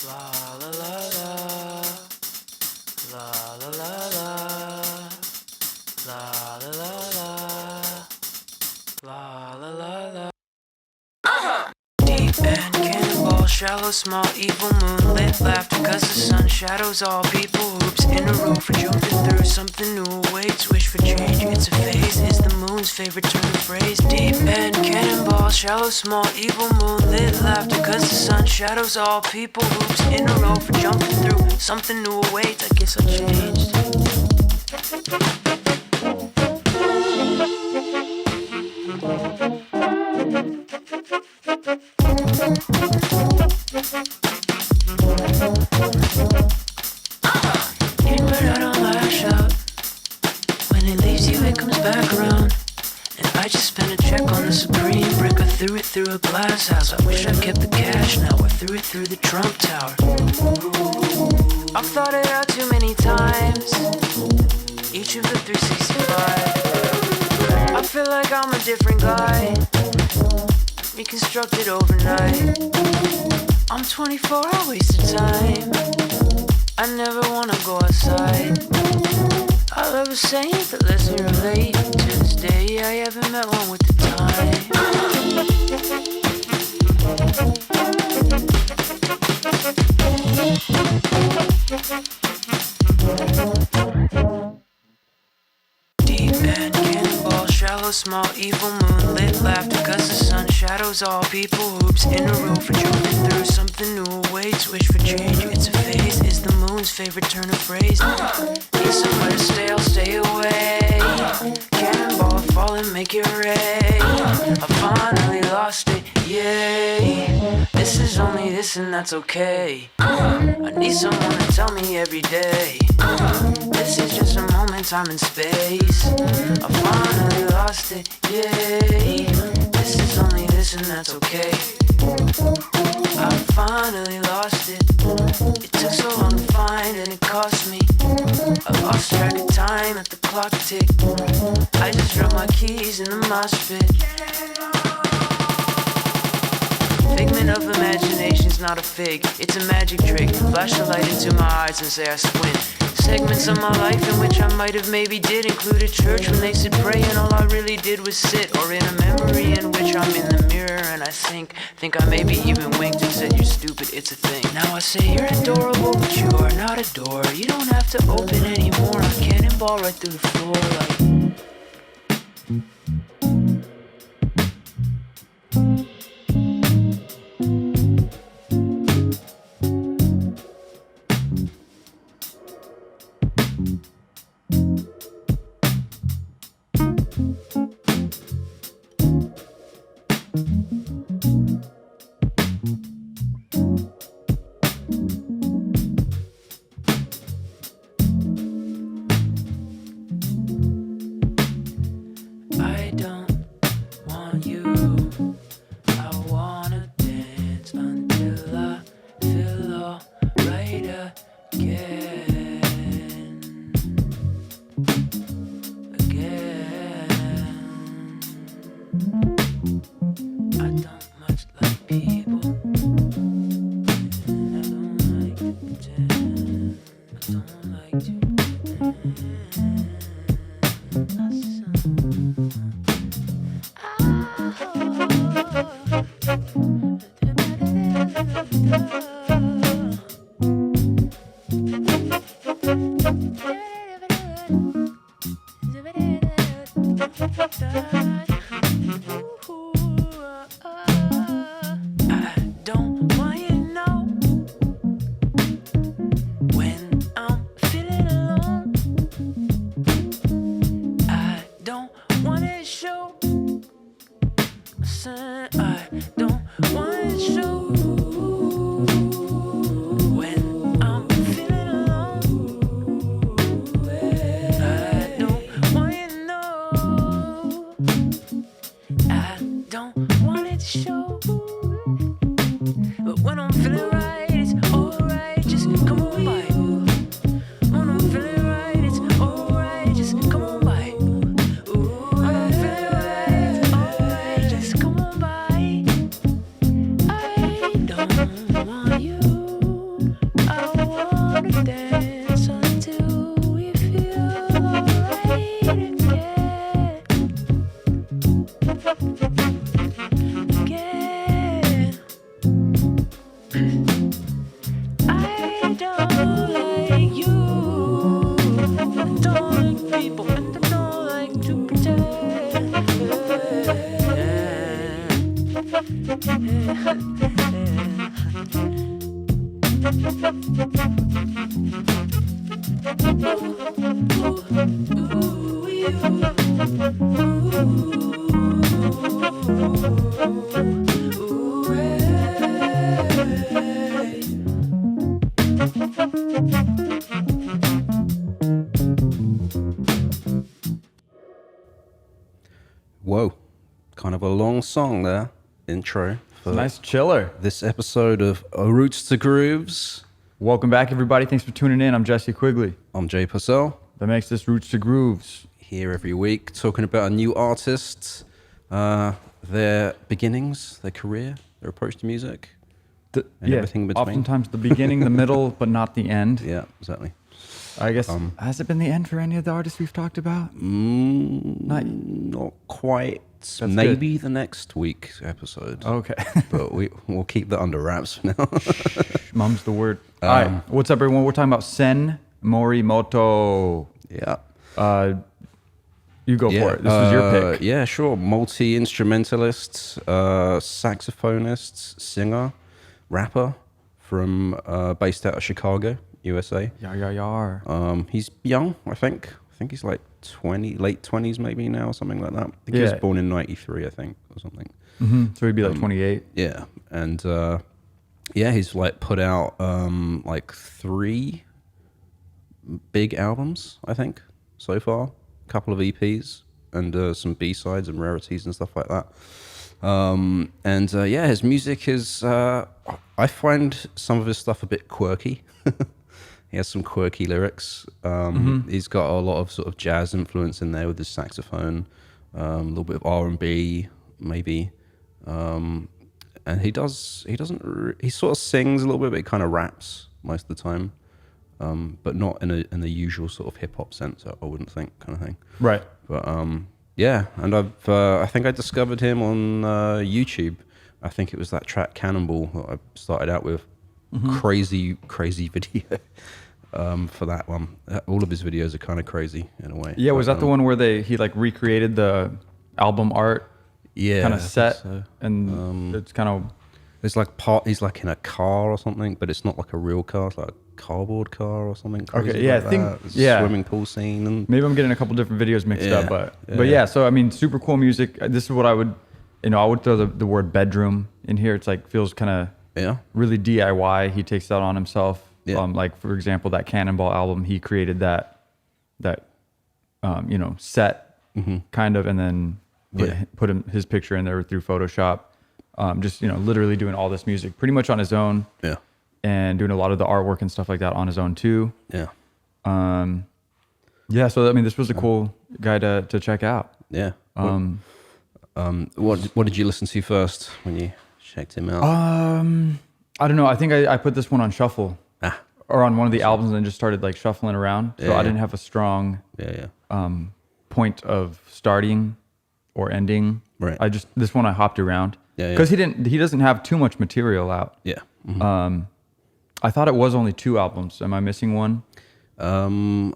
La la la la, la la la la, la la la la, la la la la. Deep end cannonball, shallow, small, evil moonlit laughter, cause the sun shadows all people. Hoops in a row for jumping through something new awaits. Wish for change, it's a phase, is the moon's favorite turn of phrase. Deep end cannonball, shallow, small, evil moonlit laughter, cause the sun shadows all people. Hoops in a row for jumping through something new awaits. I guess I changed. In but I don't lash out. When it leaves you, it comes back around. And I just spent a check on the Supreme brick. I threw it through a glass house. I wish I kept the cash now. I threw it through the Trump Tower. I've thought it out too many times, each of the 365. I feel like I'm a different guy, reconstructed overnight. I'm 24, I wasted time. I never wanna go outside. I love a saying that lets me relate. To this day, I haven't met one with the time. Deep end cannonball, shallow, small, evil moonlit laughter, cause the sun shadows all people. Hoops in a row for jumping through something new awaits. Wish for change, it's a phase, is the moon's favorite turn of phrase. Need somewhere to stay, I'll stay away. Cannonball, fall and make it rain. I finally lost it, yay. This is only this and that's okay. I need someone to tell me every day. This is just a moment, time and space. I finally lost it, yay. This is only this and that's okay. I finally lost it. It took so long to find and it cost me. I lost track of time at the clock tick. I just dropped my keys in the mosh pit. Figment of imagination's not a fig, it's a magic trick. Flash a light into my eyes and say I squint. Segments of my life in which I might have maybe did include a church when they said pray and all I really did was sit. Or in a memory in which I'm in the mirror and I think I maybe even winked and said you're stupid, it's a thing. Now I say you're adorable but you are not a door. You don't have to open anymore, I cannonball right through the floor like... Whoa, kind of a long song there, intro. For nice chiller. This episode of Roots to Grooves. Welcome back, everybody. Thanks for tuning in. I'm Jesse Quigley. I'm Jay Purcell. That makes this Roots to Grooves. Here every week, talking about a new artist, their beginnings, their career, their approach to music, and everything in between. Oftentimes the beginning, the middle, but not the end. Yeah, exactly. I guess, has it been the end for any of the artists we've talked about? Not quite. Maybe the next week's episode. Okay. But we'll keep that under wraps for now. Mum's the word. All right. What's up, everyone? We're talking about Sen Morimoto. Yeah. You go for it. This was your pick. Yeah, sure. Multi-instrumentalist, saxophonist, singer, rapper from based out of Chicago, USA. Yeah. He's young, I think. I think he's like 20, late 20s maybe now, or something like that. I think he was born in 93, I think, or something. Mm-hmm. So he'd be like 28. Yeah. And he's like put out like 3 big albums, I think, so far. A couple of EPs and some B-sides and rarities and stuff like that. His music is, I find some of his stuff a bit quirky. He has some quirky lyrics. He's got a lot of sort of jazz influence in there with his saxophone, a little bit of R&B maybe. And he sort of sings a little bit, but he kind of raps most of the time. But not in the usual sort of hip hop sense, I wouldn't think, kind of thing. Right. But and I think I discovered him on YouTube. I think it was that track Cannonball that I started out with. Crazy video for that one. All of his videos are kind of crazy in a way. Yeah, was that the one where he like recreated the album art? Yeah, kind of set, so. And it's kind of. It's like he's like in a car or something, but it's not like a real car. It's like a cardboard car or something. Okay, yeah, like I think swimming pool scene and maybe I'm getting a couple different videos mixed up, but yeah. So I mean, super cool music. This is what I would, I would throw the word bedroom in here. It's like feels kind of really DIY. He takes that on himself. Yeah. Like for example, that Cannonball album, he created that set kind of, and then put his picture in there through Photoshop. Just literally doing all this music pretty much on his own. Yeah. And doing a lot of the artwork and stuff like that on his own too. Yeah. So I mean, this was a cool guy to check out. Yeah. What did you listen to first when you checked him out? I don't know. I think I put this one on shuffle, or on one of the albums, and then just started like shuffling around. So I didn't have a strong point of starting or ending. Right. This one I hopped around because he doesn't have too much material out. Yeah. Mm-hmm. I thought it was only 2 albums. Am I missing one? 2.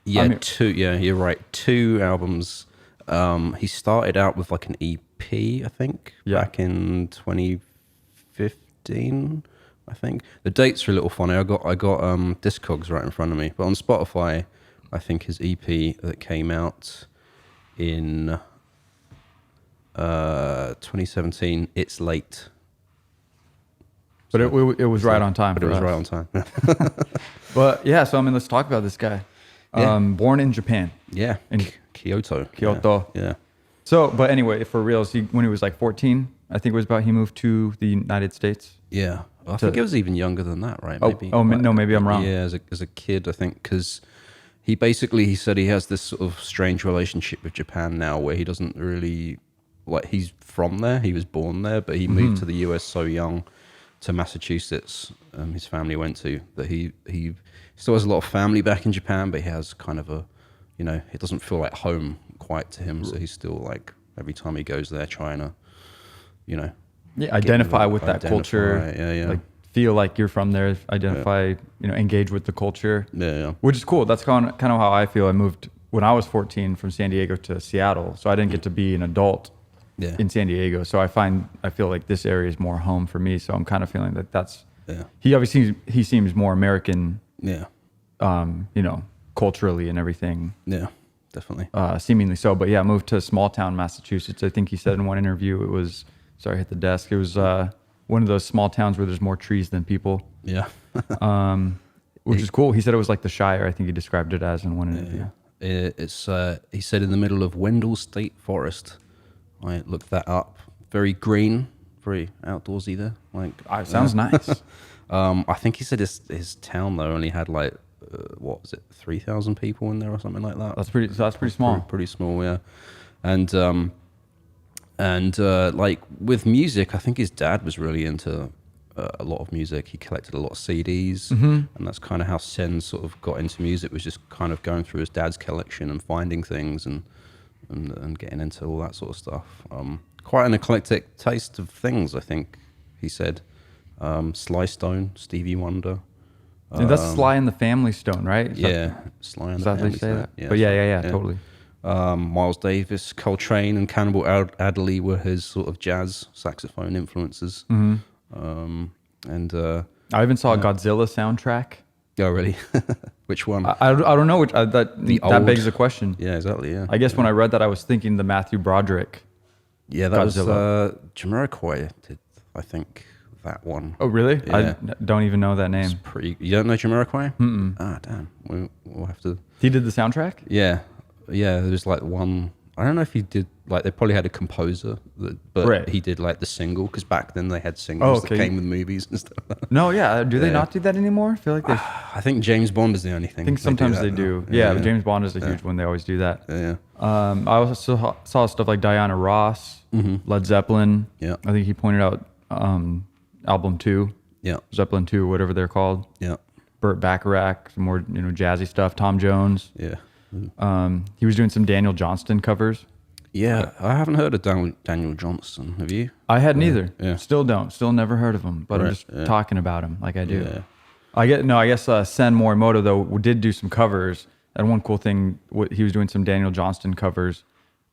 Yeah, you're right. 2 albums. He started out with like an EP, I think, back in 2015. I think the dates are a little funny. I got Discogs right in front of me, but on Spotify, I think his EP that came out in 2017. It's late. But it was right on time. But it was right on time. But yeah, so I mean, let's talk about this guy. Born in Japan. Yeah, in Kyoto. Yeah. So, but anyway, for reals, when he was like 14, I think it was about, he moved to the United States. Yeah, I think it was even younger than that, right? Maybe. No, maybe I'm wrong. Yeah, as a kid, I think, because he said he has this sort of strange relationship with Japan now, where he doesn't really he's from there, he was born there, but he moved to the US so young. To Massachusetts, his family went to, that he still has a lot of family back in Japan, but he has kind of a, it doesn't feel like home quite to him, so he's still like, every time he goes there trying to, identify with that culture, like feel like you're from there, identify, engage with the culture, which is cool. That's kind of how I feel. I moved when I was 14 from San Diego to Seattle, so I didn't get to be an adult in San Diego. So I feel like this area is more home for me. So I'm kind of feeling that that's, he obviously, he seems more American, culturally and everything. Yeah, definitely. Seemingly so. But yeah, moved to small town Massachusetts. I think he said in one interview, it was, sorry, I hit the desk. It was one of those small towns where there's more trees than people. Yeah. Which is cool. He said it was like the Shire. I think he described it as in one interview. It's he said in the middle of Wendell State Forest. I looked that up. Very green, very outdoorsy there. Like, sounds nice. I think he said his town though only had like what was it, 3,000 people in there or something like that. That's pretty small. Pretty small, yeah. And like with music, I think his dad was really into a lot of music. He collected a lot of CDs, and that's kind of how Sen sort of got into music, was just kind of going through his dad's collection and finding things and getting into all that sort of stuff. Quite an eclectic taste of things, I think he said. Sly Stone, Stevie Wonder. That's Sly and the Family Stone, right? Sly and is the that Family they say Stone. that? Yeah, but yeah, totally. Miles Davis, Coltrane, and Cannibal Adderley were his sort of jazz saxophone influences. And I even saw a Godzilla soundtrack. Oh, really? Which one? I don't know. That begs the question. Yeah, exactly. Yeah. I guess when I read that, I was thinking the Matthew Broderick. Yeah, that Godzilla. was Jamiroquai did, I think, that one. Oh, really? Yeah. I don't even know that name. It's pretty. You don't know Jamiroquai? Ah, damn. We'll have to. He did the soundtrack? Yeah. There's like one. I don't know if he did, like, they probably had a composer, but he did like the single, because back then they had singles that came with movies and stuff. No, yeah. Do they not do that anymore? I feel like they. I think James Bond is the only thing. I think sometimes they do. Yeah, James Bond is a huge one. They always do that. Yeah. I also saw stuff like Diana Ross, Led Zeppelin. Yeah. I think he pointed out album 2. Yeah. Zeppelin 2, whatever they're called. Yeah. Burt Bacharach, some more jazzy stuff. Tom Jones. Yeah. He was doing some Daniel Johnston covers. Yeah, I haven't heard of Daniel Johnston. Have you? I hadn't either. Yeah. Still don't. Still never heard of him. But I'm just talking about him like I do. Yeah. I guess Sen Morimoto though did do some covers. And one cool thing, he was doing some Daniel Johnston covers,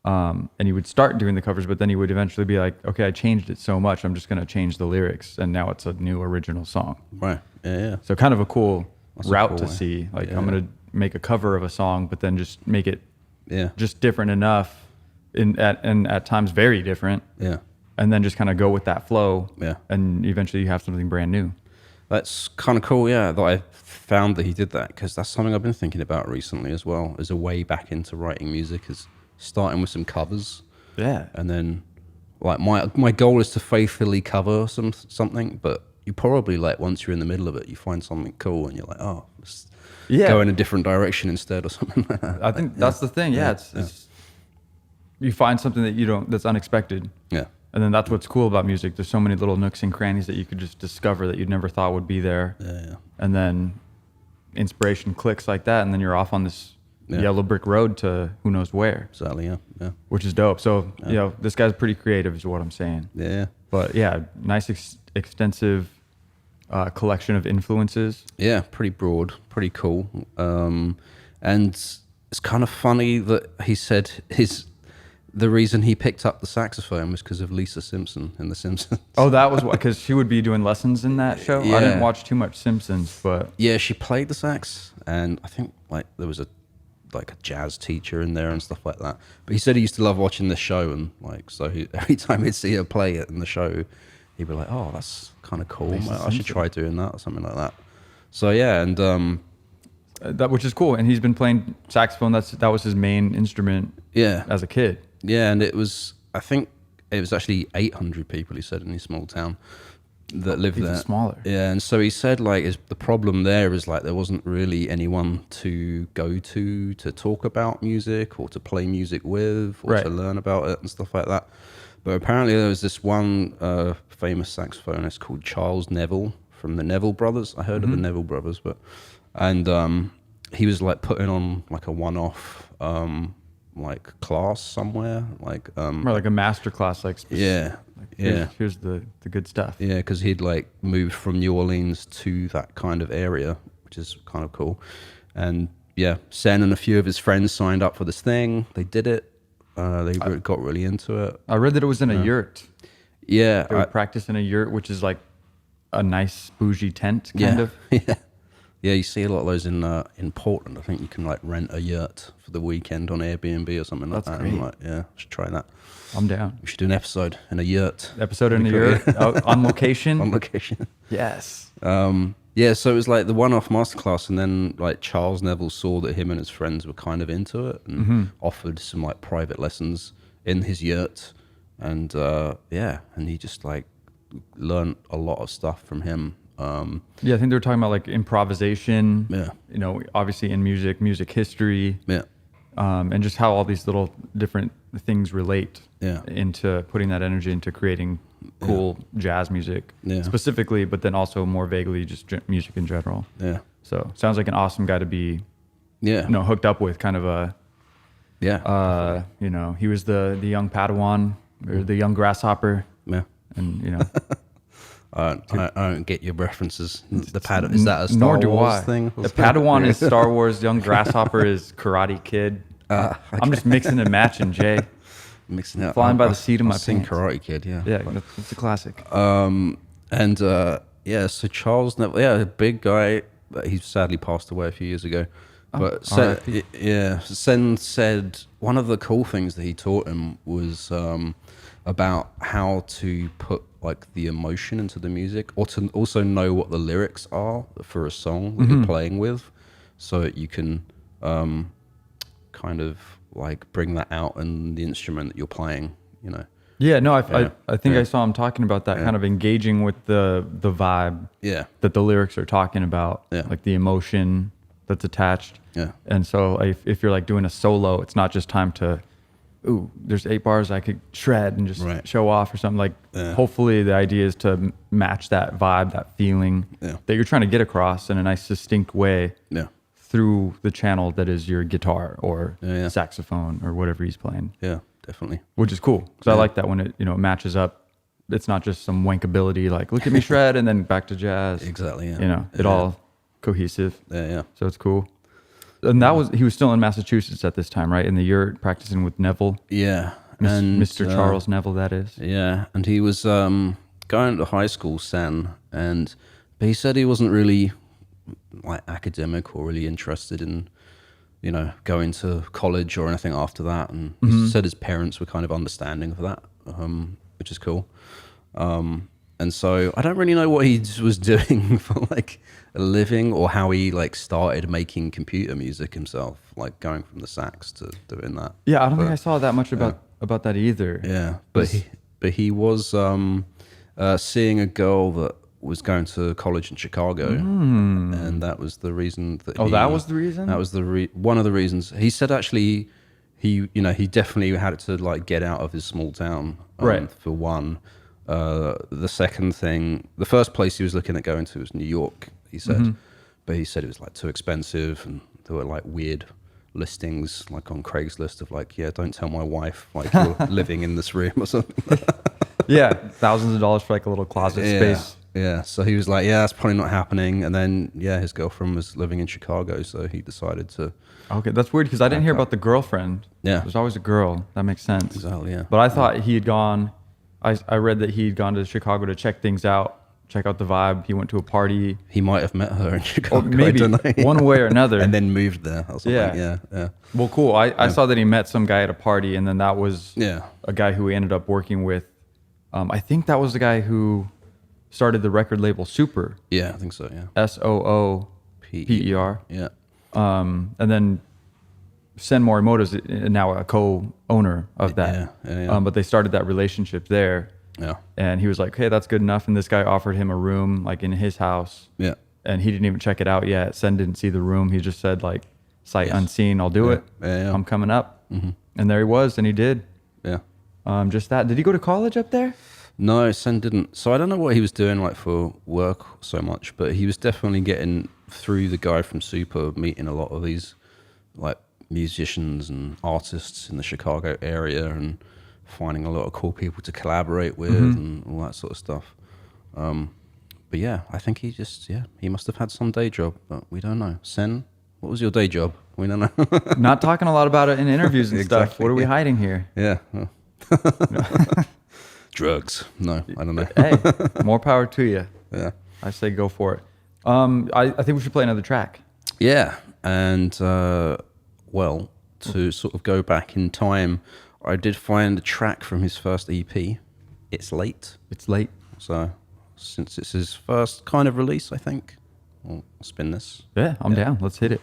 and he would start doing the covers, but then he would eventually be like, okay, I changed it so much, I'm just going to change the lyrics, and now it's a new original song. Right. Yeah. So kind of a cool route to see. Like, I'm going to make a cover of a song, but then just make it just different enough, and at times very different. Yeah. And then just kind of go with that flow. Yeah. And eventually you have something brand new. That's kind of cool, yeah, that I found that he did that, because that's something I've been thinking about recently as well, as a way back into writing music, is starting with some covers. Yeah. And then, like, my goal is to faithfully cover something, but you probably, like, once you're in the middle of it, you find something cool and you're like, oh, let's go in a different direction instead or something like that. I think that's the thing, it's you find something that that's unexpected. Yeah. And then that's what's cool about music. There's so many little nooks and crannies that you could just discover that you'd never thought would be there. Yeah. And then inspiration clicks like that, and then you're off on this yellow brick road to who knows where. Exactly, yeah. Which is dope. So, this guy's pretty creative is what I'm saying. Yeah. But yeah, nice extensive collection of influences. Yeah, pretty broad, pretty cool. And it's kind of funny that he said the reason he picked up the saxophone was because of Lisa Simpson in The Simpsons. Oh, that was because she would be doing lessons in that show? Yeah. I didn't watch too much Simpsons, but... Yeah, she played the sax, and I think like there was a jazz teacher in there and stuff like that. But he said he used to love watching the show, and every time he'd see her play it in the show, he'd be like, oh, that's kind of cool. I should try doing that or something like that. So yeah, and... that, which is cool, and he's been playing saxophone. That was his main instrument as a kid. Yeah, and I think it was actually 800 people, he said, in his small town that lived even there. Smaller. Yeah, and so he said, like, the problem there is, like, there wasn't really anyone to go to talk about music or to play music with or to learn about it and stuff like that. But apparently there was this one famous saxophonist called Charles Neville from the Neville Brothers. I heard of the Neville Brothers, and he was, like, putting on, like, a one-off... like class somewhere, like or like a master class, like here's the good stuff. Yeah, because he'd like moved from New Orleans to that kind of area, which is kind of cool. And yeah, Sen and a few of his friends signed up for this thing. They did it. got really into it. I read that it was in a yurt. Yeah. They would practice in a yurt, which is like a nice bougie tent, kind of. Yeah. Yeah, you see a lot of those in Portland. I think you can like rent a yurt for the weekend on Airbnb or something like that. Great. I'm like, yeah, I should try that. I'm down. We should do an episode in a yurt. Episode in a yurt on location. On location. Yes. Yeah, so it was like the one-off masterclass, and then like Charles Neville saw that him and his friends were kind of into it, and offered some like private lessons in his yurt, and and he just like learned a lot of stuff from him. Yeah, I think they were talking about like improvisation. Yeah. You know, obviously in music history. Yeah. And just how all these little different things relate into putting that energy into creating cool jazz music specifically, but then also more vaguely just music in general. Yeah. So sounds like an awesome guy to be, hooked up with, kind of a, he was the young Padawan or the young grasshopper. Yeah. And, I don't get your references. The Padawan, is that a Star Wars thing? The Padawan is Star Wars. Young Grasshopper is Karate Kid. Okay. I'm just mixing and matching, Jay. Mixing it. Flying by the seat of my pants. Karate Kid, yeah. Yeah, it's a classic. So Charles Neville, a big guy. He sadly passed away a few years ago. But Sen said one of the cool things that he taught him was about how to put like the emotion into the music, or to also know what the lyrics are for a song that you're playing with, so that you can kind of like bring that out in the instrument that you're playing, you know. I think I saw him talking about that, kind of engaging with the vibe that the lyrics are talking about, like the emotion that's attached. And so if you're like doing a solo, it's not just time to there's 8 bars I could shred and just show off or something. Like hopefully the idea is to match that vibe, that feeling that you're trying to get across in a nice distinct way through the channel that is your guitar or saxophone or whatever he's playing. Yeah, definitely. Which is cool, because I like that when it it matches up. It's not just some wankability like look at me shred and then back to jazz. Exactly. It all cohesive. Yeah. So it's cool. And he was still in Massachusetts at this time, right? In the yurt, practicing with Neville. Yeah. And Mr. Charles Neville, that is. Yeah. And he was going to high school, Sen, but he said he wasn't really like academic or really interested in, going to college or anything after that. And he said his parents were kind of understanding of that, which is cool. And so I don't really know what he was doing for like a living, or how he like started making computer music himself, like going from the sax to doing that. Yeah, I don't think I saw that much about that either. Yeah, but he was seeing a girl that was going to college in Chicago, and that was the reason that. That was the reason. That was one of the reasons. He said actually, he definitely had to like get out of his small town, for one. The second thing, the first place he was looking at going to was New York, he said, but he said it was like too expensive, and there were like weird listings like on Craigslist of like, don't tell my wife like you're living in this room or something. Yeah, thousands of dollars for like a little closet space. Yeah, so he was like, that's probably not happening. And then his girlfriend was living in Chicago, so he decided to. Okay, that's weird because I didn't hear about the girlfriend. Yeah, there's always a girl. That makes sense. Exactly. Yeah, but I thought he had gone. I read that he'd gone to Chicago to check things out, check out the vibe. He went to a party. He might have met her in Chicago. Or maybe one way or another. And then moved there or something. Yeah. Well, cool. I saw that he met some guy at a party, and then that was a guy who he ended up working with. I think that was the guy who started the record label Super. Yeah, I think so, yeah. SOOPER. Yeah. And then Sen Morimoto is now a co-owner of that. Yeah. But they started that relationship there. Yeah. And he was like, hey, that's good enough. And this guy offered him a room like in his house. Yeah. And he didn't even check it out yet. Sen didn't see the room. He just said like, sight unseen, I'll do it. Yeah. I'm coming up. Mm-hmm. And there he was, and he did. Yeah. Just that. Did he go to college up there? No, Sen didn't. So I don't know what he was doing like for work so much, but he was definitely getting through the guy from Super, meeting a lot of these like musicians and artists in the Chicago area, and finding a lot of cool people to collaborate with and all that sort of stuff. But yeah, I think he just, he must have had some day job, but we don't know. Sen, What was your day job? We don't know. Not talking a lot about it in interviews and stuff. Exactly, What are we yeah. hiding here? Yeah. Drugs. No, I don't know. Hey, more power to you. Yeah. I say go for it. I think we should play another track. Yeah. And, well, to sort of go back in time, I did find a track from his first EP. It's Late. It's late. So, since it's his first kind of release, I think, I'll spin this. Yeah, I'm down. Let's hit it.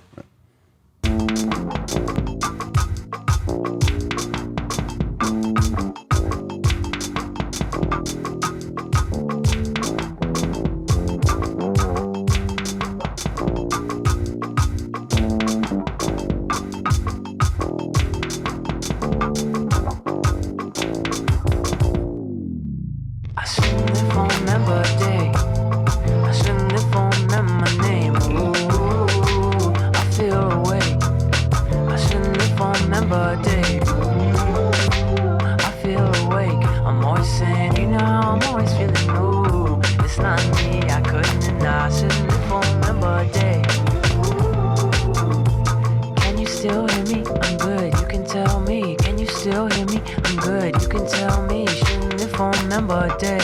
I shouldn't if I remember a day. I shouldn't if I remember my name. Ooh, I feel awake. I shouldn't if I remember a day. Ooh, I feel awake. I'm always saying, you know how I'm always feeling. Ooh, it's not me. I couldn't deny. I shouldn't if I remember a day. Can you still hear me? I'm good. You can tell me. Can you still hear me? I'm good. You can tell me. Shouldn't if I remember a day.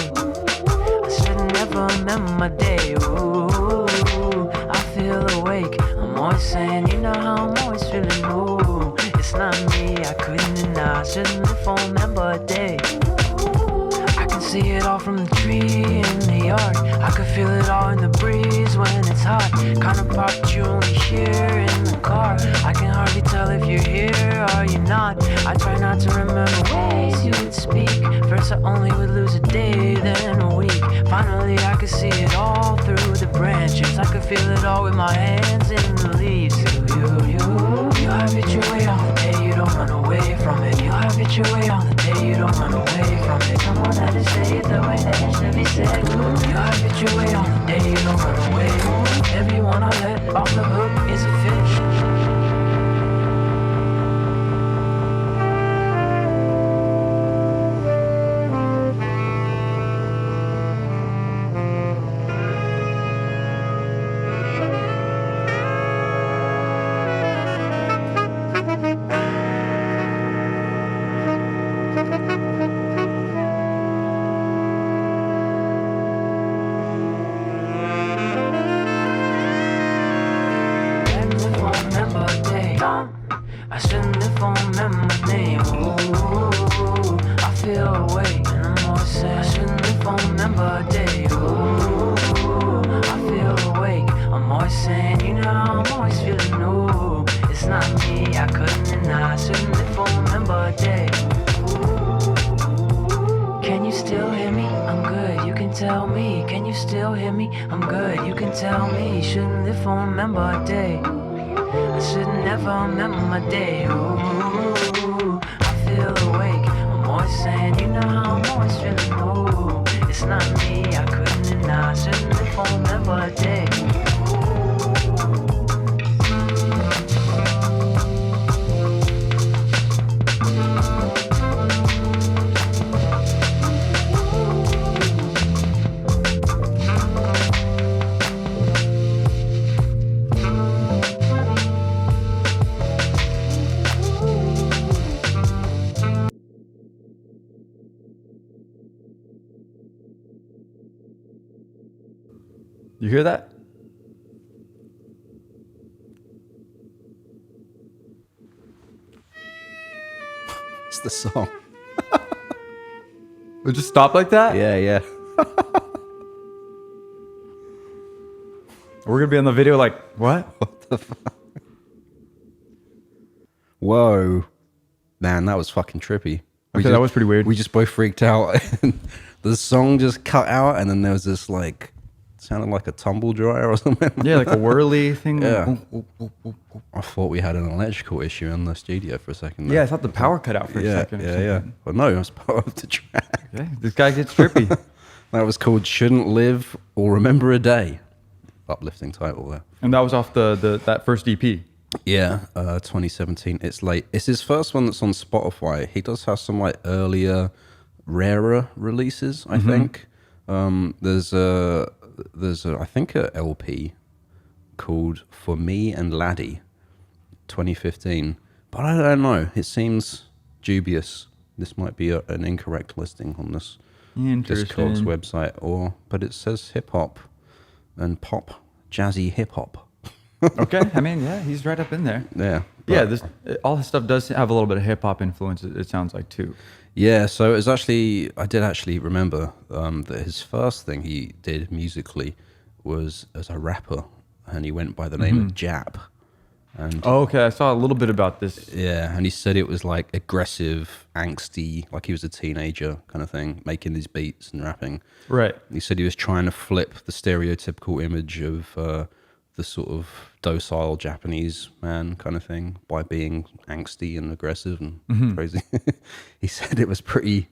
I shouldn't ever remember my day. Ooh, I feel awake. I'm always saying, you know how I'm always feeling. Ooh, it's not me. I couldn't deny. I shouldn't if I remember a day. I can see it all from the tree in the yard. I can feel it all in the breeze when it's hot. Kind of pop that you only hear in the car. I can hardly tell if you're here or you're not. I try not to remember ways you would speak. First I only would lose a day, then a week. Finally I could see it all through the branches. I could feel it all with my hands in the leaves. You have it your way on the day you don't run away from it. You have it your way on the day you don't run away from it. Someone had to say it the way that it should be said. You have it your way on the day you don't run away. Everyone I let off the hook is a fish. I shouldn't if I remember my name. Ooh, I feel awake and I'm always saying I shouldn't if I remember a day. Ooh, I feel awake. I'm always saying, you know how I'm always feeling. Ooh, it's not me. I couldn't deny. I shouldn't if I remember a day. Can you still hear me? I'm good. You can tell me. Can you still hear me? I'm good. You can tell me. Shouldn't if I remember a day. I should never remember my day. Ooh, I feel awake. I'm always saying, you know how I'm always feeling. Ooh, it's not me. I couldn't deny. I shouldn't if I remember a day. You hear that? It's the song. It just stop like that? Yeah, yeah. We're gonna be on the video like, what? What the fuck? Whoa. Man, that was fucking trippy. Okay, that was pretty weird. We just both freaked out. And the song just cut out, and then there was this, like, sounded like a tumble dryer or something. Yeah, like a whirly thing. Yeah. I thought we had an electrical issue in the studio for a second. Yeah, I thought the power cut out for a yeah, second. or yeah, something. yeah. But no, it was part of the track. Yeah, this guy gets trippy. That was called Shouldn't Live or Remember a Day. Uplifting title there. And that was off that first EP. Yeah, 2017. It's late. It's his first one that's on Spotify. He does have some like earlier, rarer releases, I think. There's a I think a LP called For Me and Laddie 2015. But I don't know. It seems dubious. This might be an incorrect listing on this Discogs website, but it says hip hop and pop, jazzy hip hop. Okay, I mean, yeah, he's right up in there. Yeah, yeah. All his stuff does have a little bit of hip hop influence. It sounds like too. Yeah, so it was I did actually remember that his first thing he did musically was as a rapper, and he went by the name of Jap. And okay, I saw a little bit about this. Yeah, and he said it was like aggressive, angsty, like he was a teenager kind of thing, making these beats and rapping. Right. He said he was trying to flip the stereotypical image of the sort of docile Japanese man kind of thing by being angsty and aggressive and crazy. He said it was pretty.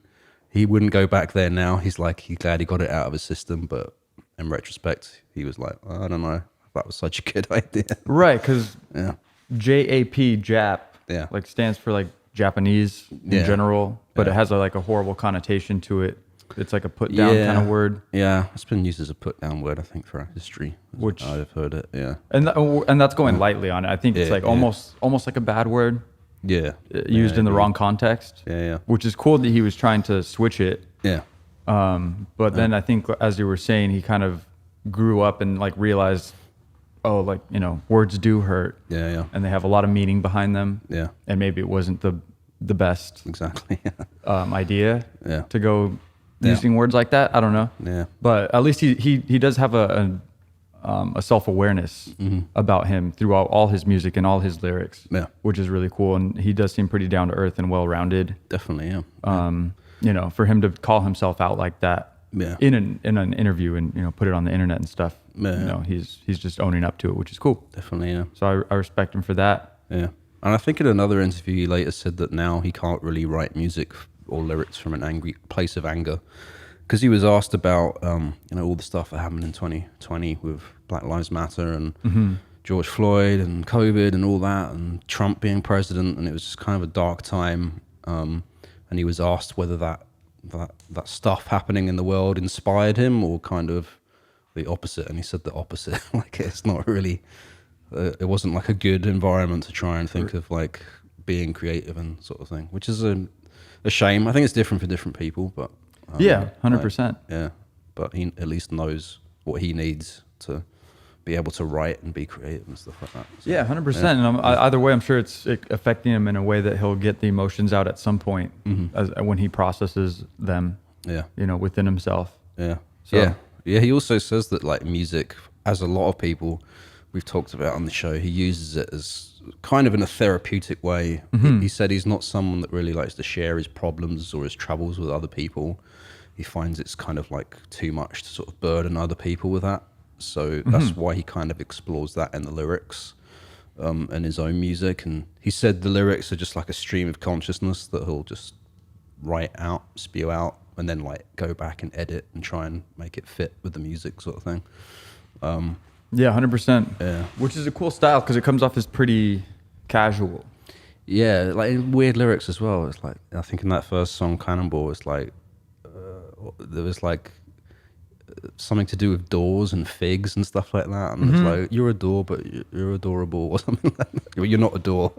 He wouldn't go back there now. He's glad he got it out of his system, but in retrospect, he was like, I don't know. That was such a good idea. Right, because yeah. JAP, Jap, yeah, like stands for like Japanese in general, but it has a horrible connotation to it. It's like a put down kind of word. Yeah, it's been used as a put down word, I think, throughout history. Which I've heard it. Yeah, and that's going lightly on it. I think it's like almost like a bad word. Yeah, used in the wrong context. Yeah. Which is cool that he was trying to switch it. Yeah. But then I think, as you were saying, he kind of grew up and realized, words do hurt. Yeah. And they have a lot of meaning behind them. Yeah. And maybe it wasn't the best exactly idea to go Yeah. using words like that. I don't know. Yeah. But at least he does have a self-awareness about him throughout all his music and all his lyrics. Yeah. Which is really cool. And he does seem pretty down to earth and well-rounded. Definitely, yeah. For him to call himself out like that in an interview and put it on the internet and stuff. Yeah. He's just owning up to it, which is cool. Definitely, yeah. So I respect him for that. Yeah. And I think in another interview he later said that now he can't really write music or lyrics from an angry place of anger, because he was asked about all the stuff that happened in 2020 with Black Lives Matter and George Floyd and COVID and all that, and Trump being president, and it was just kind of a dark time. And he was asked whether that stuff happening in the world inspired him or kind of the opposite, and he said the opposite. It's not really. It wasn't like a good environment to try and think of being creative and sort of thing, which is a shame. I think it's different for different people, but 100%. Yeah, but he at least knows what he needs to be able to write and be creative and stuff like that. So, 100%. And either way, I'm sure it's affecting him in a way that he'll get the emotions out at some point when he processes them. Yeah, within himself. Yeah. So. Yeah. He also says that music, as a lot of people we've talked about on the show, he uses it as kind of in a therapeutic way. He said he's not someone that really likes to share his problems or his troubles with other people. He finds it's kind of too much to sort of burden other people with that. So that's why he kind of explores that in the lyrics and his own music. And he said the lyrics are just like a stream of consciousness that he'll just write out, spew out, and then go back and edit and try and make it fit with the music sort of thing. 100%. Yeah. Which is a cool style because it comes off as pretty casual. Yeah, weird lyrics as well. It's I think in that first song, Cannonball, it's there was something to do with doors and figs and stuff like that. And it's you're a door, but you're adorable or something like that. You're not a door.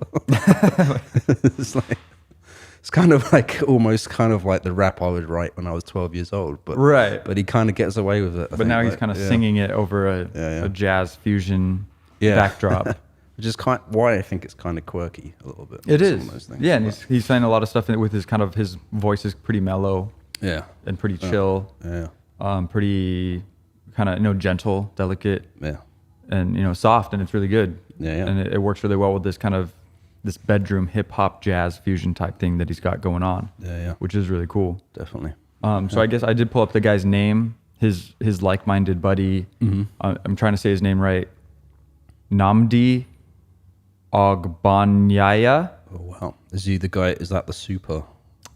It's kind of almost kind of like the rap I would write when I was 12 years old. But But he kind of gets away with it. But now he's kind of singing it over a jazz fusion backdrop. Which is why I think it's kind of quirky a little bit. It is. Yeah, and he's saying a lot of stuff in it with his voice is pretty mellow. Yeah. And pretty chill. Yeah. Pretty kind of, gentle, delicate. Yeah. And, soft, and it's really good. Yeah. And it works really well with this bedroom hip hop jazz fusion type thing that he's got going on. Yeah. Which is really cool. Definitely. So I guess I did pull up the guy's name, his like-minded buddy. I'm trying to say his name right. Namdi Ogbanyaya. Oh wow! Is he the guy? Is that the Super?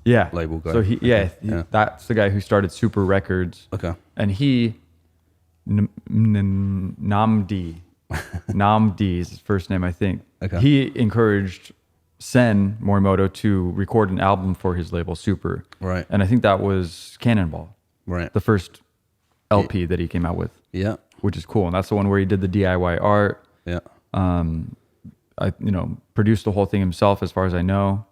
Yeah. Label guy. So that's the guy who started Super Records. Okay. And he Namdi is his first name, I think. Okay. He encouraged Sen Morimoto to record an album for his label Super. Right. And I think that was Cannonball. Right. The first LP that he came out with. Yeah. which is cool. And that's the one where he did the DIY art. Yeah. I produced the whole thing himself, as far as I know,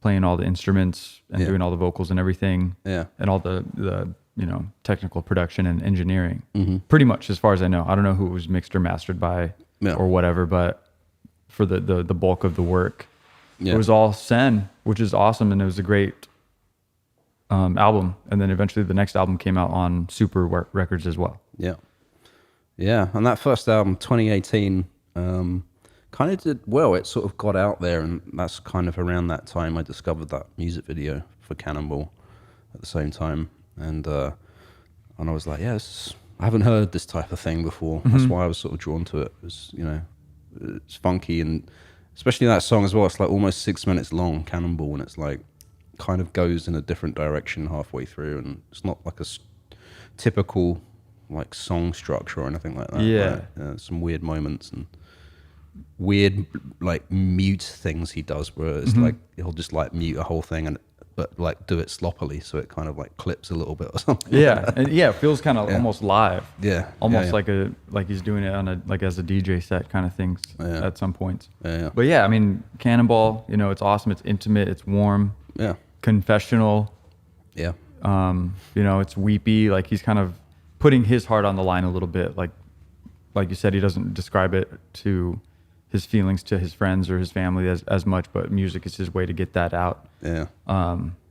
playing all the instruments and doing all the vocals and everything. Yeah. And all the technical production and engineering. Pretty much, as far as I know. I don't know who it was mixed or mastered by or whatever, but for the bulk of the work, it was all Sen, which is awesome. And it was a great album. And then eventually the next album came out on Super Records as well. Yeah. Yeah. And that first album, 2018, kind of did well. It sort of got out there, and that's kind of around that time I discovered that music video for Cannonball at the same time. And I was like, yes, I haven't heard this type of thing before. That's why I was sort of drawn to it. It was, it's funky, and especially that song as well. It's like almost 6 minutes long, Cannonball, and it's like kind of goes in a different direction halfway through, and it's not like a typical like song structure or anything like that. Yeah. Like, some weird moments and weird like mute things he does where it's like he'll just like mute a whole thing but like do it sloppily, so it kind of like clips a little bit or something. Yeah. And it feels kind of almost live. Yeah. Almost like he's doing it on a like as a DJ set kind of things at some points. Yeah. But yeah, I mean, Cannonball, it's awesome. It's intimate. It's warm. Yeah. Confessional. Yeah. It's weepy. Like he's kind of putting his heart on the line a little bit. Like you said, he doesn't describe it to his feelings to his friends or his family as much, but music is his way to get that out. Yeah.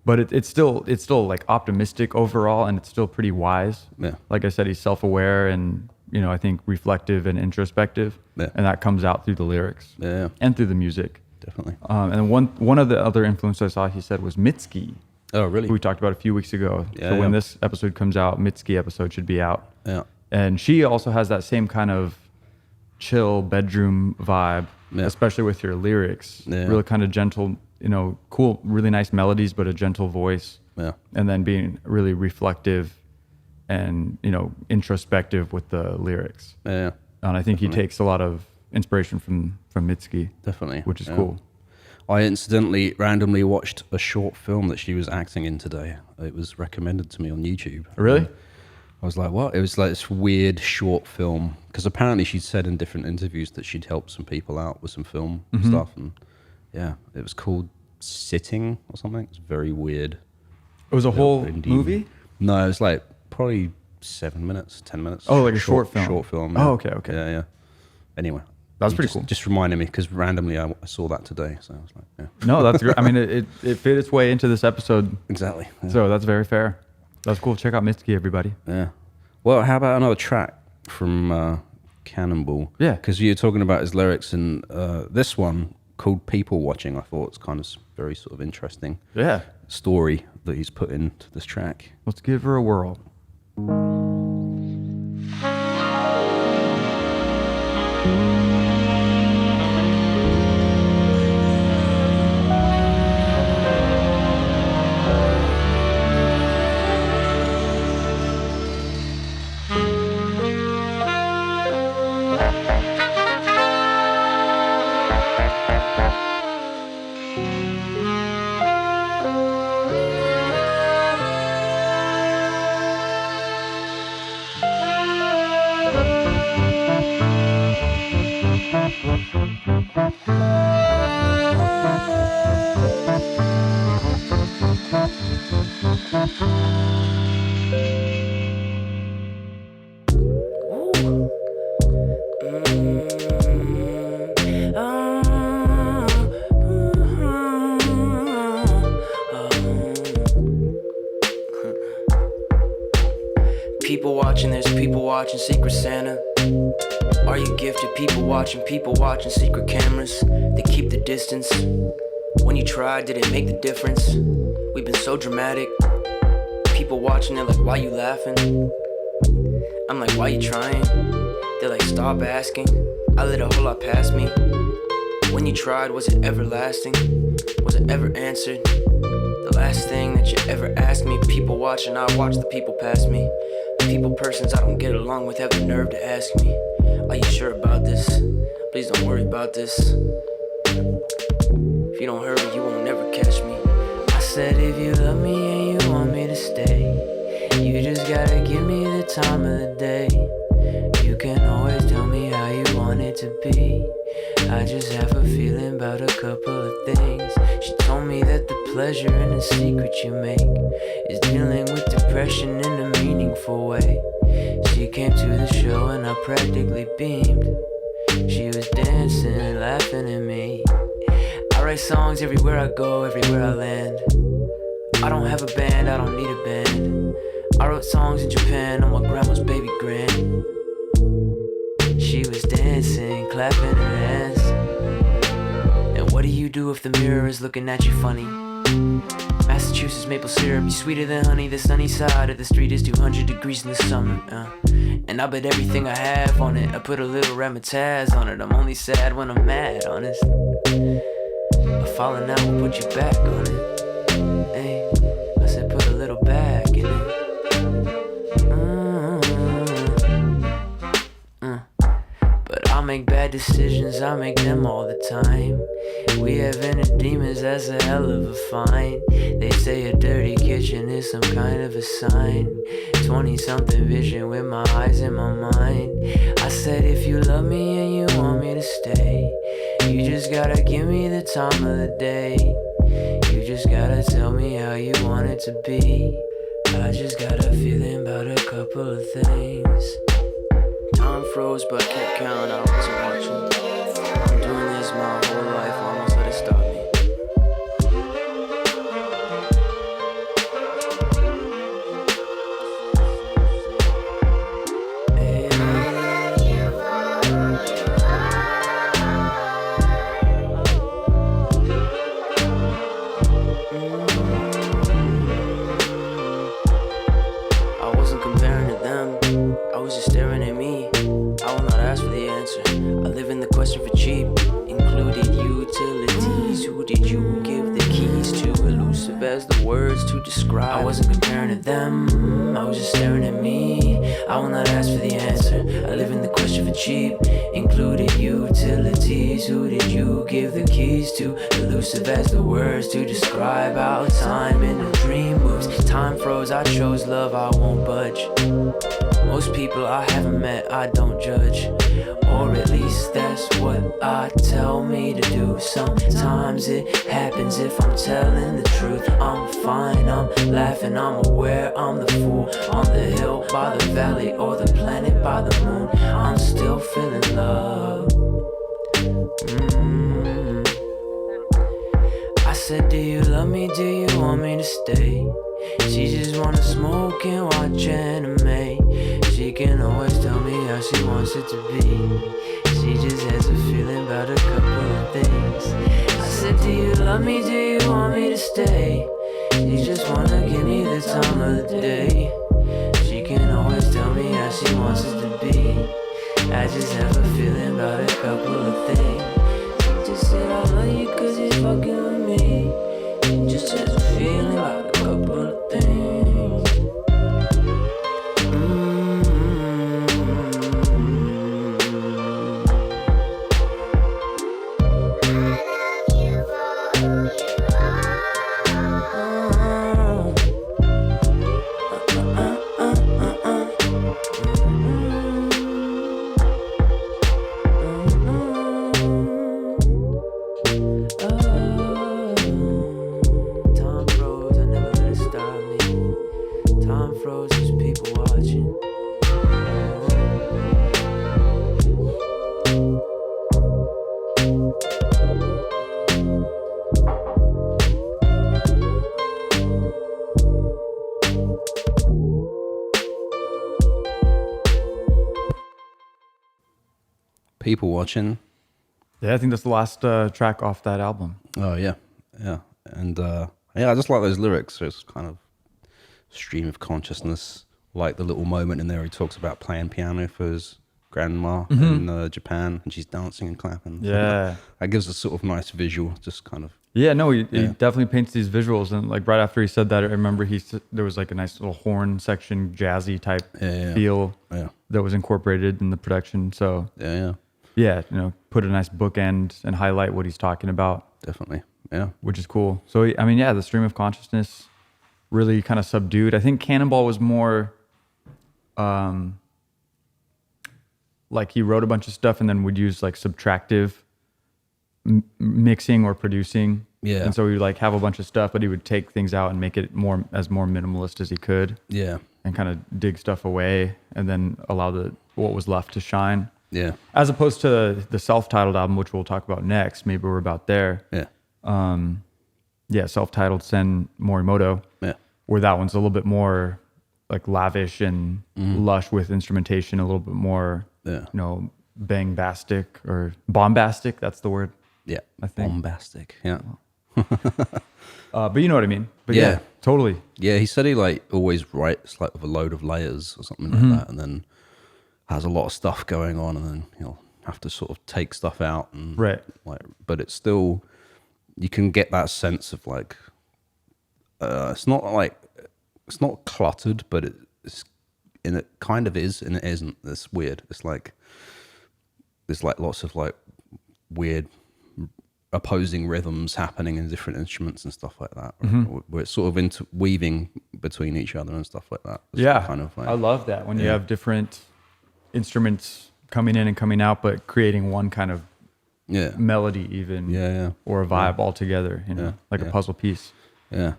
But it's still like optimistic overall, and it's still pretty wise. Yeah. Like I said, he's self-aware and, I think reflective and introspective. Yeah. And that comes out through the lyrics. Yeah. And through the music. Definitely. And one of the other influences I saw, he said, was Mitski. Oh, really? Who we talked about a few weeks ago. Yeah, so when this episode comes out, Mitski episode should be out. Yeah. And she also has that same kind of chill bedroom vibe, especially with your lyrics. Yeah. Really kind of gentle, cool, really nice melodies, but a gentle voice. Yeah. And then being really reflective and, introspective with the lyrics. Yeah. And I think he takes a lot of inspiration from Mitski. Definitely. Which is cool. I incidentally randomly watched a short film that she was acting in today. It was recommended to me on YouTube. Really? I was like, what? It was like this weird short film, because apparently she'd said in different interviews that she'd helped some people out with some film stuff. And yeah, it was called Sitting or something. It's very weird. It was a whole movie? No, it was like probably 7 minutes, 10 minutes. Oh, like a short film? Short film. Yeah. Oh, okay. Yeah. Anyway. That was pretty cool. Just reminded me, because randomly I saw that today. So I was like, yeah. No, that's great. I mean, it fit its way into this episode. Exactly. Yeah. So that's very fair. That's cool. Check out Mitski, everybody. Yeah. Well, how about another track from Cannonball? Yeah. Because you're talking about his lyrics, and this one called People Watching, I thought it's kind of very sort of interesting story that he's put into this track. Let's give her a whirl. People watching, there's people watching Secret Santa. Are you gifted? People watching secret cameras. They keep the distance. When you tried, did it make the difference? We've been so dramatic. People watching, they're like, why you laughing? I'm like, why you trying? They're like, stop asking. I let a whole lot past me. When you tried, was it everlasting? Was it ever answered? The last thing that you ever asked me. People watching, I watch the people pass me. The people persons I don't get along with have the nerve to ask me, are you sure about this? Please don't worry about this. If you don't hurry, you won't never catch me. I said if you love me and you want me to stay, you just gotta give me the time of the day. You I just have a feeling about a couple of things. She told me that the pleasure and the secret you make is dealing with depression in a meaningful way. She came to the show and I practically beamed. She was dancing and laughing at me. I write songs everywhere I go, everywhere I land. I don't have a band, I don't need a band. I wrote songs in Japan on my grandma's baby grand. She was dancing, clapping her hands. And what do you do if the mirror is looking at you funny? Massachusetts maple syrup, you sweeter than honey. The sunny side of the street is 200 degrees in the summer. And I bet everything I have on it. I put a little Ramataz on it. I'm only sad when I'm mad, honest. But falling out will put you back on it. Hey, I said put a little back in it. But I make bad decisions, I make them all the time. We have inner demons, that's a hell of a find. They say a dirty kitchen is some kind of a sign. 20-something vision with my eyes in my mind. I said if you love me and you want me to stay, you just gotta give me the time of the day. You just gotta tell me how you want it to be. I just got a feeling about a couple of things. Time froze but kept counting, I wasn't watching. I'm doing this my whole life, almost let it stop me. I wasn't comparing to them, I was just staring at me. I will not ask for the answer. I live in the question for cheap. Included utilities. Who did you give the keys to? Elusive as the words to describe. I wasn't comparing to them, I was just staring at me. I will not ask for the answer. I live in the question for cheap. Included utilities. Who did you give the keys to? Elusive as the words to describe how time in a dream moves. Time froze, I chose love, I won't budge. Most people I haven't met, I don't judge. Or at least that's what I tell me to do. Sometimes it happens if I'm telling the truth. I'm fine, I'm laughing, I'm aware I'm the fool. On the hill by the valley or the planet by the moon, I'm still feeling love. I said, do you love me, do you want me to stay? She just wanna smoke and watch anime. She can always tell me how she wants it to be. She just has a feeling about a couple of things. I said, do you love me, do you want me to stay? She just wanna give me the time of the day. She can always tell me how she wants it to be. I just have a feeling about a couple of things. She just said I love you cause you're fucking with me. She just has a feeling about a couple of things. People watching. Yeah, I think that's the last track off that album. Oh yeah, and yeah, I just like those lyrics. So it's kind of stream of consciousness, like the little moment in there he talks about playing piano for his grandma in Japan, and she's dancing and clapping. Yeah, that gives a sort of nice visual, just kind of. Yeah, no, he definitely paints these visuals, and like right after he said that, I remember there was like a nice little horn section, jazzy type feel that was incorporated in the production. So yeah, put a nice bookend and highlight what he's talking about. Definitely, yeah, which is cool. So I mean, yeah, the stream of consciousness really kind of subdued. I think Cannonball was more, like he wrote a bunch of stuff and then would use like subtractive mixing or producing. Yeah. And so he would like have a bunch of stuff, but he would take things out and make it more minimalist as he could. Yeah. And kind of dig stuff away and then allow what was left to shine. Yeah. As opposed to the self-titled album, which we'll talk about next. Maybe we're about there. Yeah. Self-titled Sen Morimoto. Yeah. Where that one's a little bit more like lavish and lush with instrumentation, a little bit more, bang-bastic or bombastic. That's the word. Yeah. I think. Bombastic. Yeah. But you know what I mean. But yeah, totally. Yeah, he said he like always writes like with a load of layers or something like that, and then has a lot of stuff going on, and then he'll have to sort of take stuff out and but it's still, you can get that sense of like it's not cluttered, but it's and it kind of is and it isn't. It's weird. It's like there's like lots of like weird opposing rhythms happening in different instruments and stuff like that, where it's sort of interweaving between each other and stuff like that. It's kind of like, I love that when you have different instruments coming in and coming out, but creating one kind of melody, even or a vibe altogether. Like a puzzle piece. Yeah,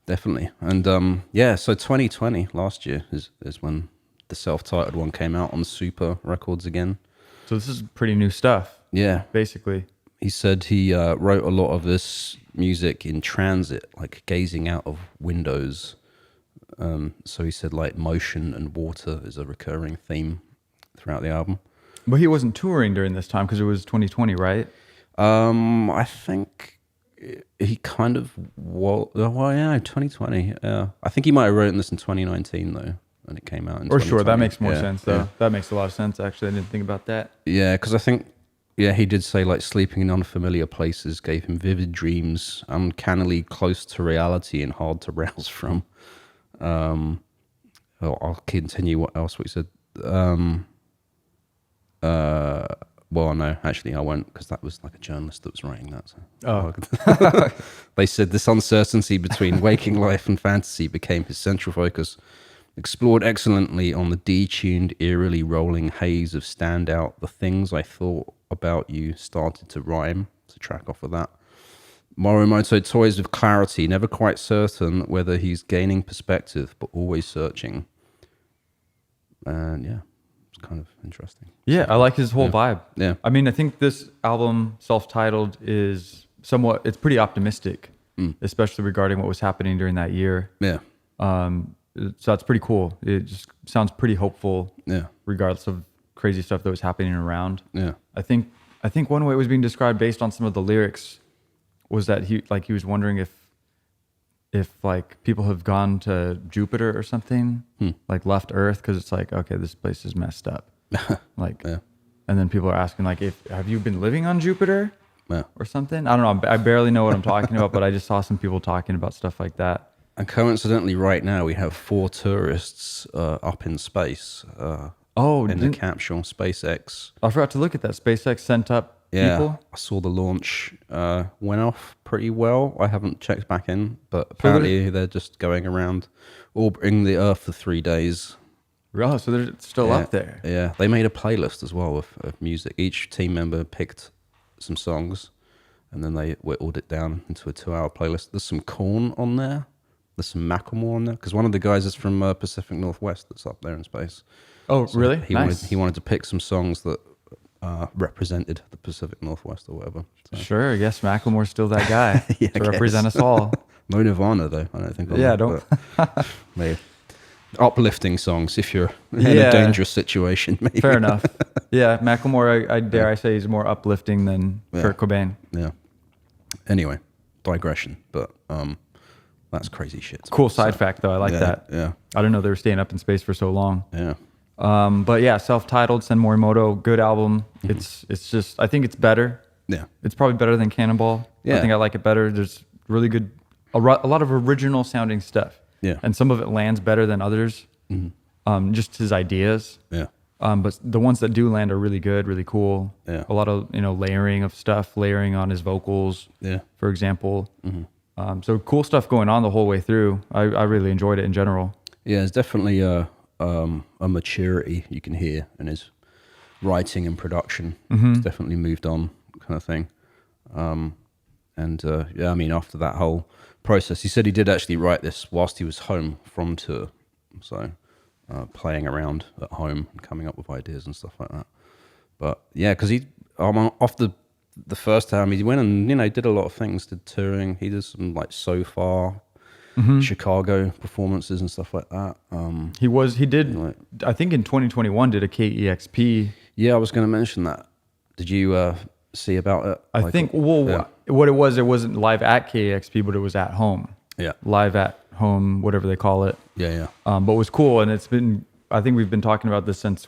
definitely. And so 2020 last year is when the self-titled one came out on Super Records again. So this is pretty new stuff. Yeah, basically. He said he wrote a lot of this music in transit, like gazing out of windows. So he said like motion and water is a recurring theme throughout the album. But he wasn't touring during this time because it was 2020, right? I think he kind of, 2020. Yeah. I think he might have written this in 2019 though, and it came out in 2020. Sure, that makes more sense though. Yeah. That makes a lot of sense actually. I didn't think about that. Yeah, because I think, he did say like sleeping in unfamiliar places gave him vivid dreams, uncannily close to reality and hard to rouse from. I'll continue what he said. Well, no, actually I won't, because that was like a journalist that was writing that. So. They said this uncertainty between waking life and fantasy became his central focus. Explored excellently on the detuned, eerily rolling haze of Stand Out, the things I thought about you started to rhyme. To track off of that. Morimoto toys with clarity, never quite certain whether he's gaining perspective, but always searching. And it's kind of interesting. Yeah, I like his whole vibe. Yeah. I mean, I think this album, self-titled, is it's pretty optimistic, especially regarding what was happening during that year. Yeah. So that's pretty cool. It just sounds pretty hopeful. Yeah. Regardless of crazy stuff that was happening around. Yeah. I think one way it was being described based on some of the lyrics was that he was wondering if like people have gone to Jupiter or something, like left Earth, because it's like, okay, this place is messed up. Like, and then people are asking like, have you been living on Jupiter or something? I don't know. I barely know what I'm talking about, but I just saw some people talking about stuff like that. And coincidentally, right now we have 4 tourists up in space. In the capsule, SpaceX. I forgot to look at that. SpaceX sent up people. I saw the launch went off pretty well. I haven't checked back in, but apparently they're just going around orbiting the Earth for 3 days. Oh, so they're still up there. Yeah, they made a playlist as well of music. Each team member picked some songs, and then they whittled it down into a 2-hour playlist. There's some Korn on there. There's some Macklemore on there, because one of the guys is from Pacific Northwest that's up there in space. Oh, so really? He wanted to pick some songs that represented the Pacific Northwest or whatever. So. Sure, I guess Macklemore's still that guy to represent us all. No Nirvana though, I don't think. Don't. Maybe uplifting songs if you're in a dangerous situation. Maybe. Fair enough. Yeah, Macklemore, I dare I say, he's more uplifting than Kurt Cobain. Yeah. Anyway, digression, but that's crazy shit. Cool side fact though. I like that. Yeah. I don't know they were staying up in space for so long. Yeah. But yeah, self-titled, Sen Morimoto, good album. Mm-hmm. It's just, I think it's better. Yeah. It's probably better than Cannonball. Yeah. I think I like it better. There's really good, a lot of original sounding stuff. Yeah. And some of it lands better than others. Mm-hmm. Just his ideas. Yeah. But the ones that do land are really good, really cool. Yeah. A lot of, layering of stuff, layering on his vocals. Yeah. For example. Mm-hmm. So cool stuff going on the whole way through. I really enjoyed it in general. Yeah, it's definitely a maturity you can hear in his writing and production. Mm-hmm. It's definitely moved on, kind of thing. Yeah, I mean, after that whole process, he said he did actually write this whilst he was home from tour. So playing around at home and coming up with ideas and stuff like that. But yeah, because off the first time, he went and, did a lot of things, did touring. He did some like So Far, Chicago performances and stuff like that. He did, I think in 2021, did a KEXP. Yeah, I was going to mention that. Did you see about it? I think, what it wasn't live at KEXP, but it was at home. Yeah. Live at home, whatever they call it. Yeah. But it was cool. And I think we've been talking about this since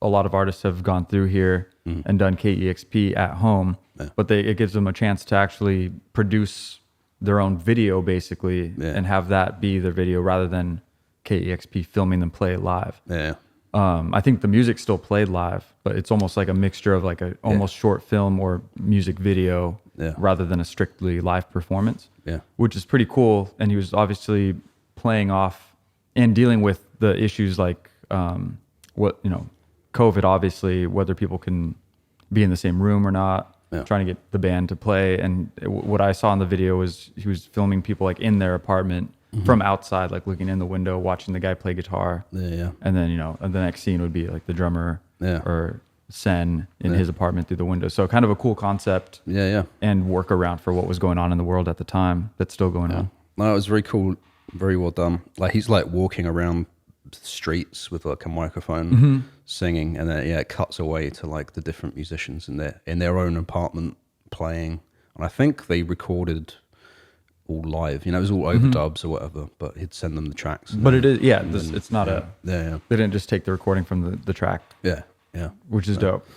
a lot of artists have gone through here and done KEXP at home, but it gives them a chance to actually produce their own video basically and have that be their video rather than KEXP filming them play live. Yeah. I think the music's still played live, but it's almost like a mixture of like a almost short film or music video rather than a strictly live performance, which is pretty cool. And he was obviously playing off and dealing with the issues like COVID, obviously, whether people can be in the same room or not, trying to get the band to play. And what I saw in the video was he was filming people like in their apartment from outside, like looking in the window, watching the guy play guitar. And then, and the next scene would be like the drummer or Sen in his apartment through the window. So kind of a cool concept. And workaround for what was going on in the world at the time that's still going on. No, it was very cool. Very well done. Like he's like walking around the streets with like a microphone singing, and then it cuts away to like the different musicians in their own apartment playing. And I think they recorded all live, it was all overdubs or whatever, but he'd send them the tracks. But it is, it's not they didn't just take the recording from the track. Which is dope.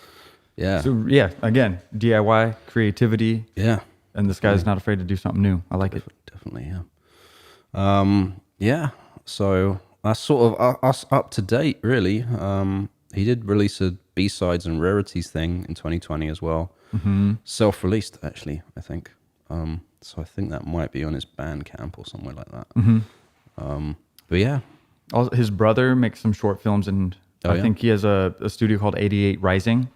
So again, DIY, creativity. And this guy's not afraid to do something new. I like it. Definitely, so that's sort of us up to date, really. He did release a B-sides and rarities thing in 2020 as well. Self-released, actually, I think. So I think that might be on his Bandcamp or somewhere like that. But yeah. Also, his brother makes some short films, and I think he has a studio called 88 Rising.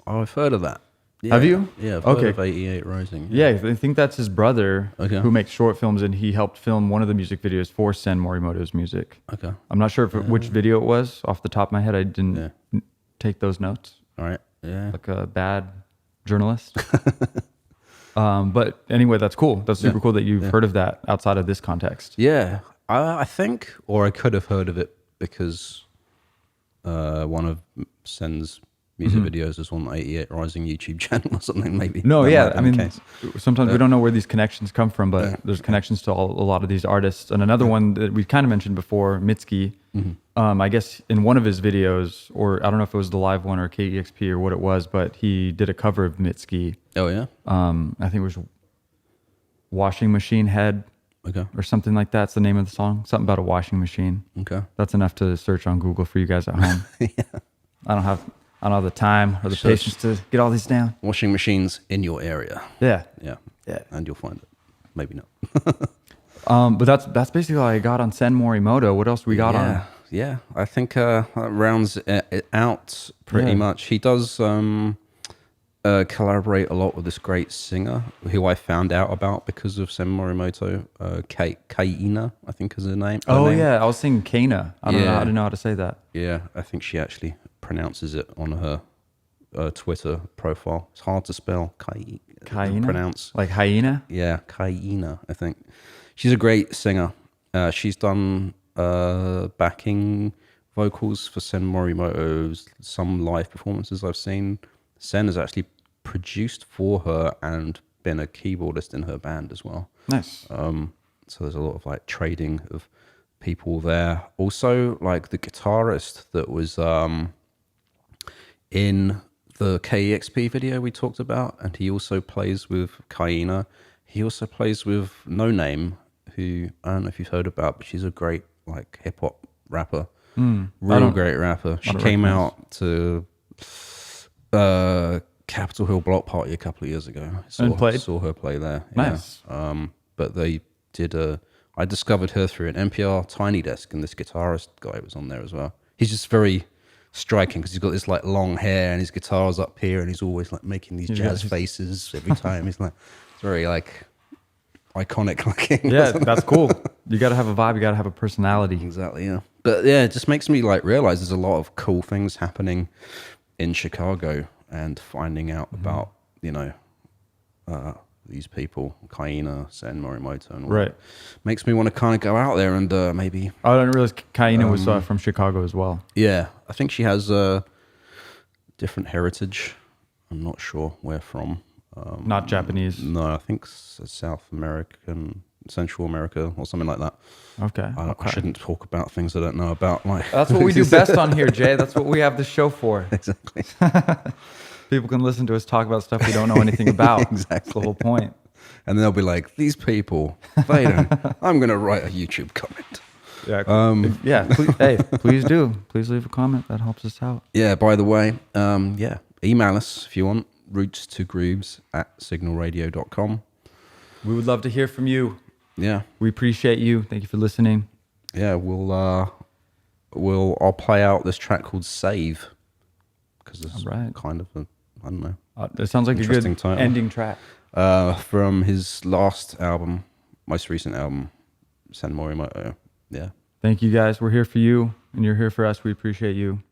Oh, I've heard of that. Yeah. Have you? Yeah, I've heard of 88 Rising. Yeah, I think that's his brother who makes short films, and he helped film one of the music videos for Sen Morimoto's music. Okay. I'm not sure which video it was. Off the top of my head, I didn't take those notes. All right. Yeah. Like a bad journalist. But anyway, that's cool. That's super cool that you've heard of that outside of this context. Yeah. I think, or I could have heard of it because one of Sen's music videos is on the 88 Rising YouTube channel or something, maybe. No, I mean, sometimes we don't know where these connections come from, but there's connections to a lot of these artists. And another one that we kind of mentioned before, Mitski, I guess in one of his videos, or I don't know if it was the live one or KEXP or what it was, but he did a cover of Mitski. Oh, yeah? I think it was Washing Machine Head. Or something like that's the name of the song. Something about a washing machine. That's enough to search on Google for you guys at home. I don't have the time or the patience to get all these down. Washing machines in your area. Yeah. And you'll find it. Maybe not. But that's basically all I got on Sen Morimoto. What else we got on? Yeah, I think that rounds it out pretty much. He does collaborate a lot with this great singer who I found out about because of Sen Morimoto, Kaina, I think is her name. Yeah, I was saying Kana. I didn't know how to say that. Yeah, I think she actually pronounces it on her Twitter profile. It's hard to spell. Kaina? Pronounce. Like hyena? Yeah, Kaina, I think. She's a great singer. She's done backing vocals for Sen Morimoto's some live performances I've seen. Sen has actually produced for her and been a keyboardist in her band as well. Nice. So there's a lot of like trading of people there. Also, like the guitarist that was in the KEXP video we talked about, and he also plays with Kaina. He also plays with No Name, who I don't know if you've heard about, but she's a great like hip hop rapper. Real great rapper. She came out to Capitol Hill Block Party a couple of years ago. Saw her play there. Nice. But they did I discovered her through an NPR Tiny Desk, and this guitarist guy was on there as well. He's just very striking because he's got this like long hair and his guitar's up here and he's always like making these jazz faces every time. He's like, it's very like iconic looking. Yeah, that's cool. You got to have a vibe. You got to have a personality. Exactly. Yeah. But yeah, it just makes me like realize there's a lot of cool things happening in Chicago, and finding out about, you know, these people, Kaina, Sen Morimoto, and all right, that, makes me want to kind of go out there and maybe. I didn't realize Kaina was from Chicago as well. Yeah, I think she has a different heritage. I'm not sure where from. Not Japanese. No, I think South American, Central America, or something like that. Okay. I shouldn't talk about things I don't know about. Like that's what we do best on here, Jay. That's what we have the show for. Exactly. People can listen to us talk about stuff we don't know anything about. Exactly. That's the whole point. And they'll be like, these people, they don't. I'm going to write a YouTube comment. Yeah. Please do. Please leave a comment. That helps us out. Yeah. By the way, email us if you want. rootstogrooves@signalradio.com. We would love to hear from you. Yeah. We appreciate you. Thank you for listening. Yeah. I'll play out this track called Save, because it's kind of I don't know. It sounds like a good title. Ending track. From his last album, most recent album, Sen Morimoto. Yeah. Thank you guys. We're here for you and you're here for us. We appreciate you.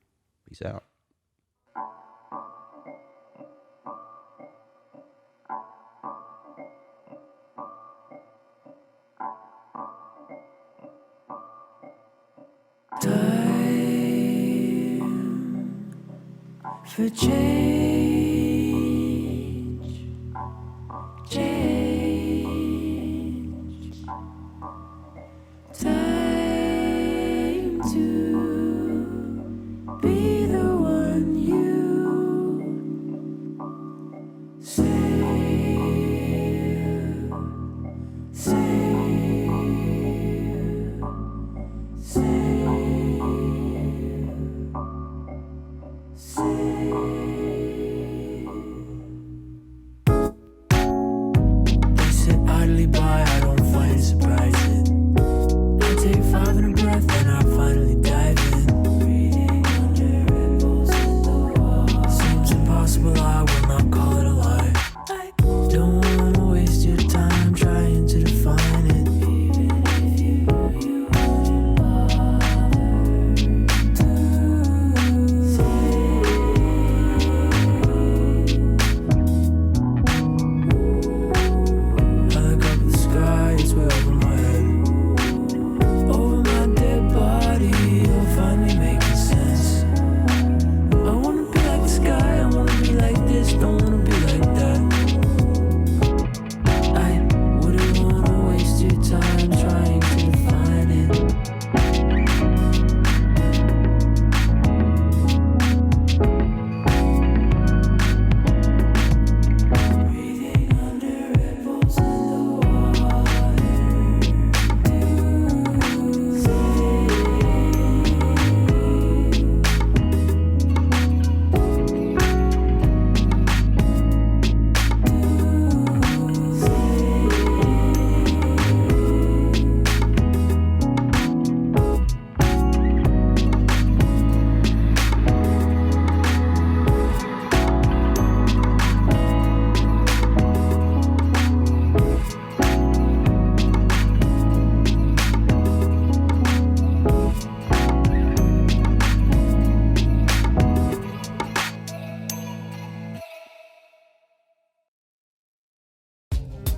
Peace out. For change, time to be the one you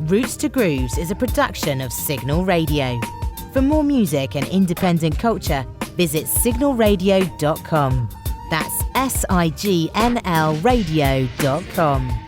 Roots to Grooves is a production of Signl Radio. For more music and independent culture, visit signalradio.com. That's SIGNL radio.com.